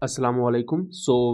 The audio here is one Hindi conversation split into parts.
अस्सलाम वालेकुम।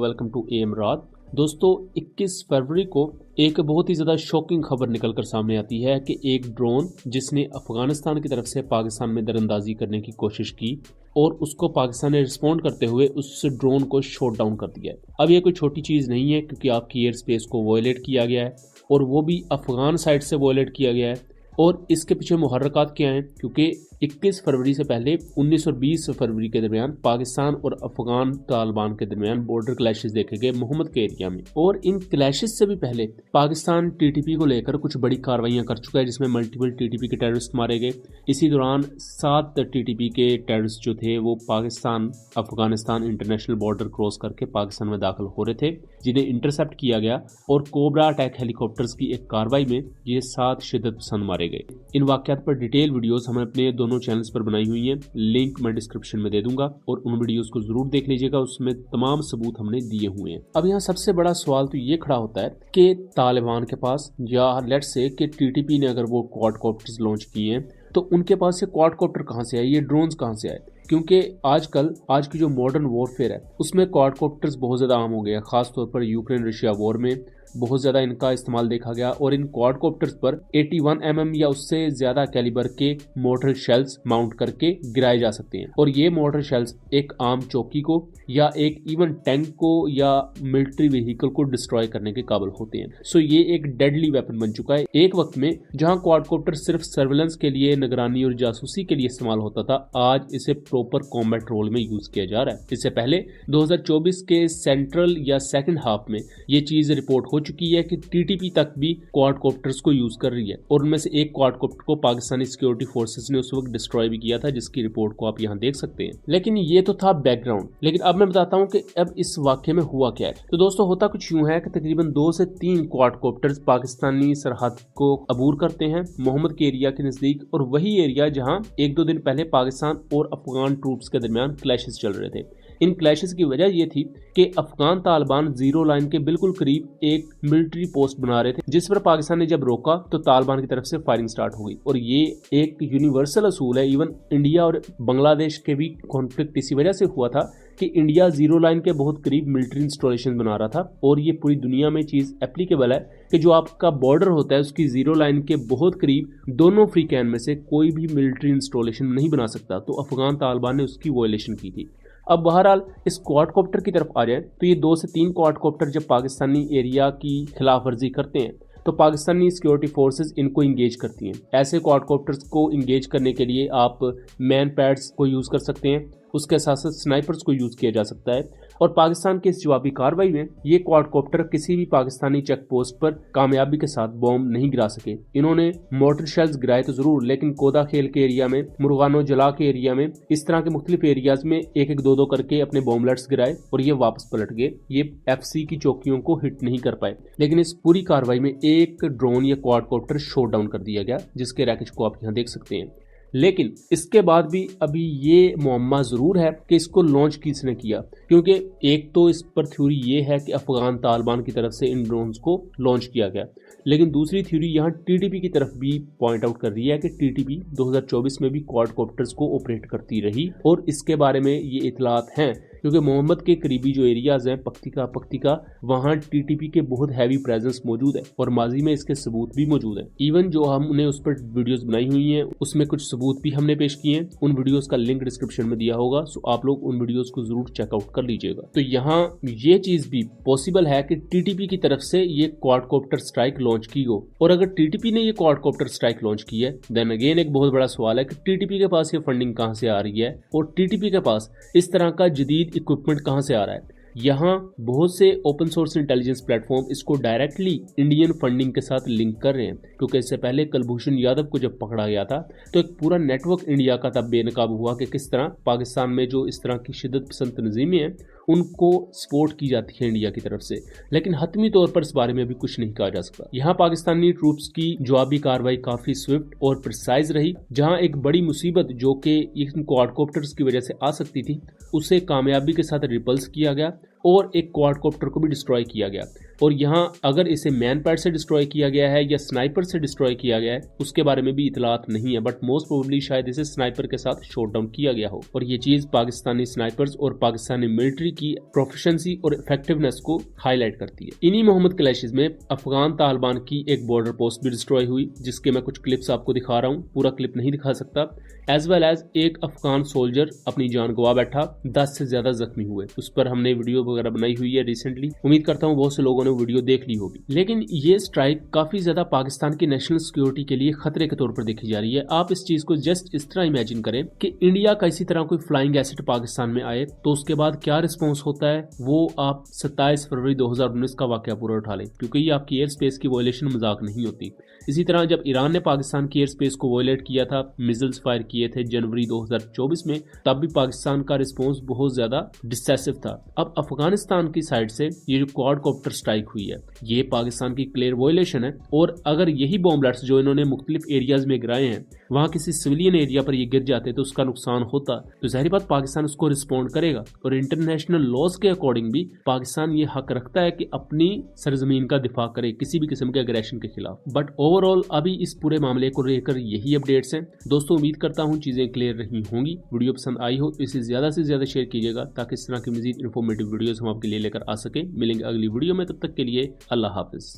वेलकम टू एम रात। दोस्तों 21 फरवरी को एक बहुत ही ज़्यादा शॉकिंग खबर निकलकर सामने आती है कि एक ड्रोन जिसने अफगानिस्तान की तरफ से पाकिस्तान में दरअंदाजी करने की कोशिश की और उसको पाकिस्तान ने रिस्पॉन्ड करते हुए उस ड्रोन को शॉट डाउन कर दिया है। अब ये कोई छोटी चीज़ नहीं है क्योंकि आपकी एयर स्पेस को वॉयलेट किया गया है और वो भी अफगान साइड से वॉयलेट किया गया है। और इसके पीछे मुहर्रकात क्या हैं, क्योंकि 21 फरवरी से पहले 19 और 20 फरवरी के दरमियान पाकिस्तान और अफगान तालिबान के दरमियान बॉर्डर क्लैशेस देखे गए मोहम्मद के एरिया में। और इन क्लैशेस से भी पहले पाकिस्तान टीटीपी को लेकर कुछ बड़ी कार्रवाइयां कर चुका है, जिसमें मल्टीपल टीटीपी के टेररिस्ट मारे गए। इसी दौरान 7 टीटीपी के टेररिस्ट जो थे वो Pakistan Afghanistan international border cross करके पाकिस्तान में दाखिल हो रहे थे, जिन्हें इंटरसेप्ट किया गया और कोबरा अटैक हेलीकॉप्टर्स की एक कार्रवाई में ये 7 शिद्दत पसंद मारे गए। इन वाकयात पर डिटेल वीडियोस हमने अपने दोनों चैनल्स पर बनाई हुई हैं, लिंक मैं डिस्क्रिप्शन में दे दूंगा और उन वीडियोस को जरूर देख लीजिएगा, उसमें तमाम सबूत हमने दिए हुए हैं। अब यहाँ सबसे बड़ा सवाल तो ये खड़ा होता है कि तालिबान के पास या लेट्स से कि टीटीपी ने अगर वो क्वाडकॉप्टर्स लॉन्च किए हैं तो उनके पास ये क्वाडकॉप्टर कहाँ से आए, ये ड्रोन्स कहाँ से आए? क्योंकि आज की जो मॉडर्न वॉरफेयर है उसमें क्वाडकॉप्टर्स बहुत ज़्यादा आम हो गए हैं। खासतौर पर यूक्रेन रशिया वॉर में बहुत ज़्यादा इनका इस्तेमाल देखा गया और इन क्वाडकॉप्टर्स पर 81 mm या उससे ज़्यादा कैलिबर के मोटर शेल्स माउंट करके गिराए जा सकते हैं। और ये मोटर शेल्स एक आम चौकी को या एक इवन टैंक को या मिलिट्री व्हीकल को डिस्ट्रॉय करने के काबिल होते हैं। सो ये एक डेडली वेपन बन चुका है। एक वक्त में जहां क्वाडकॉप्टर सिर्फ सर्वेलेंस के लिए, निगरानी और जासूसी के लिए इस्तेमाल होता था, आज इसे प्रॉपर कॉम्बैट रोल में यूज किया जा रहा है। इससे पहले 2024 के सेंट्रल या सेकंड हाफ में ये चीज रिपोर्ट हो चुकी है कि टीटीपी तक भी क्वाडकॉप्टर्स को यूज कर रही है और उनमें से एक क्वाडकॉप्टर को पाकिस्तानी सिक्योरिटी फोर्सेस ने उस वक्त डिस्ट्रॉय भी किया था, जिसकी रिपोर्ट को आप यहाँ देख सकते हैं। लेकिन ये तो था बैकग्राउंड। लेकिन अब मैं बताता हूँ कि अब इस वाक्य में हुआ क्या है। तो दोस्तों होता कुछ यूं है कि तकरीबन 2 से 3 क्वाडकॉप्टर्स पाकिस्तानी सरहद को अबूर करते हैं मोहम्मद के एरिया के नजदीक, और वही एरिया जहां 1-2 दिन पहले पाकिस्तान और अफगान ट्रूप्स के दरमियान क्लैशेस चल रहे थे। इन क्लैशेस की वजह यह थी कि अफगान तालिबान जीरो लाइन के बिल्कुल करीब एक मिलिट्री पोस्ट बना रहे थे, जिस पर पाकिस्तान ने जब रोका तो तालिबान की तरफ से फायरिंग स्टार्ट हो गई। और ये एक यूनिवर्सल असूल है, इवन इंडिया और बांग्लादेश के भी कॉन्फ्लिक्ट इसी वजह से हुआ था कि इंडिया जीरो लाइन के बहुत करीब मिलिट्री इंस्टॉलेशन बना रहा था। और ये पूरी दुनिया में चीज एप्लीकेबल है कि जो आपका बॉर्डर होता है उसकी जीरो लाइन के बहुत करीब दोनों फ्री कैन में से कोई भी मिलिट्री इंस्टॉलेशन नहीं बना सकता। तो अफगान तालिबान ने उसकी वायलेशन की थी। अब बहरहाल इस क्वाडकॉप्टर की तरफ आ जाए तो ये 2 से 3 क्वाडकॉप्टर जब पाकिस्तानी एरिया की खिलाफ वर्जी करते हैं तो पाकिस्तानी सिक्योरिटी फोर्सेस इनको इंगेज करती हैं। ऐसे क्वाडकॉप्टर्स को इंगेज करने के लिए आप मैन पैड्स को यूज़ कर सकते हैं, उसके साथ साथ स्नाइपर्स को यूज़ किया जा सकता है। और पाकिस्तान की इस जवाबी कार्रवाई में ये क्वाडकॉप्टर किसी भी पाकिस्तानी चेक पोस्ट पर कामयाबी के साथ बॉम्ब नहीं गिरा सके। इन्होंने मोटर शेल्स गिराए तो जरूर, लेकिन कोदा खेल के एरिया में, मुर्गानो जला के एरिया में, इस तरह के मुख्तलिफ एरियाज में 1-1, 2-2 करके अपने बॉम्बलेट्स गिराए और ये वापस पलट गए। ये FC की चौकियों को हिट नहीं कर पाए। लेकिन इस पूरी कार्रवाई में एक ड्रोन या क्वाडकॉप्टर शॉट डाउन कर दिया गया, जिसके रैकेज को आप यहाँ देख सकते हैं। लेकिन इसके बाद भी अभी ये मुअम्मा जरूर है कि इसको लॉन्च किसने किया, क्योंकि एक तो इस पर थ्योरी ये है कि अफगान तालिबान की तरफ से इन ड्रोन्स को लॉन्च किया गया, लेकिन दूसरी थ्योरी यहाँ टीटीपी की तरफ भी पॉइंट आउट कर रही है कि टीटीपी 2024 में भी क्वाडकॉप्टर्स को ऑपरेट करती रही और इसके बारे में ये इतलात हैं, क्योंकि मोहम्मद के करीबी जो एरियाज हैं पक्तिका वहाँ टीटीपी के बहुत हैवी प्रेजेंस मौजूद है और माजी में इसके सबूत भी मौजूद है। इवन जो हमने उस पर वीडियोस बनाई हुई हैं उसमें कुछ सबूत भी हमने पेश किए हैं। उन वीडियोस का लिंक डिस्क्रिप्शन में दिया होगा, सो आप लोग उन वीडियोस को जरूर चेकआउट कर लीजिएगा। तो यहाँ ये चीज भी पॉसिबल है कि टीटीपी की तरफ से ये क्वाडकॉप्टर स्ट्राइक लॉन्च की हो। और अगर टीटीपी ने ये क्वाडकॉप्टर स्ट्राइक लॉन्च की है, देन अगेन एक बहुत बड़ा सवाल है कि टीटीपी के पास ये फंडिंग कहाँ से आ रही है और टीटीपी के पास इस तरह का जदीद इक्विपमेंट कहां से आ रहा है। यहाँ बहुत से ओपन सोर्स इंटेलिजेंस प्लेटफॉर्म इसको डायरेक्टली इंडियन फंडिंग के साथ लिंक कर रहे हैं, क्योंकि इससे पहले कुलभूषण यादव को जब पकड़ा गया था तो एक पूरा नेटवर्क इंडिया का तब बेनकाब हुआ कि किस तरह पाकिस्तान में जो इस तरह की शिद्दत पसंद तंजीमें हैं उनको सपोर्ट की जाती है इंडिया की तरफ से। लेकिन हतमी तौर पर इस बारे में अभी कुछ नहीं कहा जा सकता। यहाँ पाकिस्तानी ट्रूप्स की जवाबी कार्रवाई काफी स्विफ्ट और प्रिसाइज रही, जहाँ एक बड़ी मुसीबत जो कि इन क्वाडकॉप्टर्स की वजह से आ सकती थी उसे कामयाबी के साथ रिपल्स किया गया और एक क्वाडकॉप्टर को भी डिस्ट्रॉय किया गया। और यहाँ अगर इसे मैनपैड से डिस्ट्रॉय किया गया है या स्नाइपर से डिस्ट्रॉय किया गया है उसके बारे में भी इतलात नहीं है, बट मोस्ट प्रोबेबली शायद इसे स्नाइपर के साथ शॉट डाउन किया गया हो। और ये चीज पाकिस्तानी स्नाइपर्स और पाकिस्तानी मिलिट्री की प्रोफिशिएंसी और इफेक्टिवनेस को हाईलाइट करती है। इन्हीं मोहम्मद क्लैशेस में अफगान तालिबान की एक बॉर्डर पोस्ट भी डिस्ट्रॉय हुई, जिसके मैं कुछ क्लिप्स आपको दिखा रहा हूँ, पूरा क्लिप नहीं दिखा सकता। एज वेल एज एक अफगान सोल्जर अपनी जान गवा बैठा, 10 से ज्यादा जख्मी हुए। उस पर हमने वीडियो वगैरह बनाई हुई है रिसेंटली, उम्मीद करता हूँ बहुत से लोगों ने वीडियो देख ली होगी। लेकिन ये स्ट्राइक काफी ज्यादा पाकिस्तान की नेशनल सिक्योरिटी के लिए खतरे के तौर पर देखी जा रही है। आप इस चीज को जस्ट इस तरह इमेजिन करें कि इंडिया का इसी तरह कोई फ्लाइंग एसिड पाकिस्तान में आए तो उसके बाद क्या रिस्पॉन्स होता है, वो आप 27 फरवरी 2019 का वाकया पूरा उठा लें, क्योंकि ये आपकी एयर स्पेस की वायलेशन मजाक नहीं होती। इसी तरह जब ईरान ने पाकिस्तान की एयर स्पेस को वायलेट किया था, मिसाइल्स फायर किए थे जनवरी 2024 में, तब भी पाकिस्तान का रिस्पॉन्स बहुत ज्यादा डिसेसिव था। अब अफगानिस्तान की साइड से ये जो क्वाडकॉप्टर स्ट्राइक हुई है ये पाकिस्तान की क्लियर वायलेशन है। और अगर यही बॉम्बलेट्स जो इन्होंने मुख्तलिफ एरियाज में गिराए हैं वहां किसी सिविलियन एरिया पर ये गिर जाते तो उसका नुकसान होता, तो जाहिर बात पाकिस्तान उसको रिस्पॉन्ड करेगा। और इंटरनेशनल लॉज के अकॉर्डिंग भी पाकिस्तान ये हक रखता है कि अपनी सरजमीन का दिफा करे किसी भी किस्म के अग्रेशन के खिलाफ। बट ओवरऑल अभी इस पूरे मामले को लेकर यही अपडेट्स हैं। दोस्तों उम्मीद करता हूँ चीजें क्लियर रही होंगी। वीडियो पसंद आई हो तो इसे ज्यादा से ज्यादा शेयर कीजिएगा ताकि इस तरह की मजीद इन्फॉर्मेटिव वीडियोस हम आपके लिए लेकर आ सके। मिलेंगे अगली वीडियो में, तब तक के लिए अल्लाह हाफिज।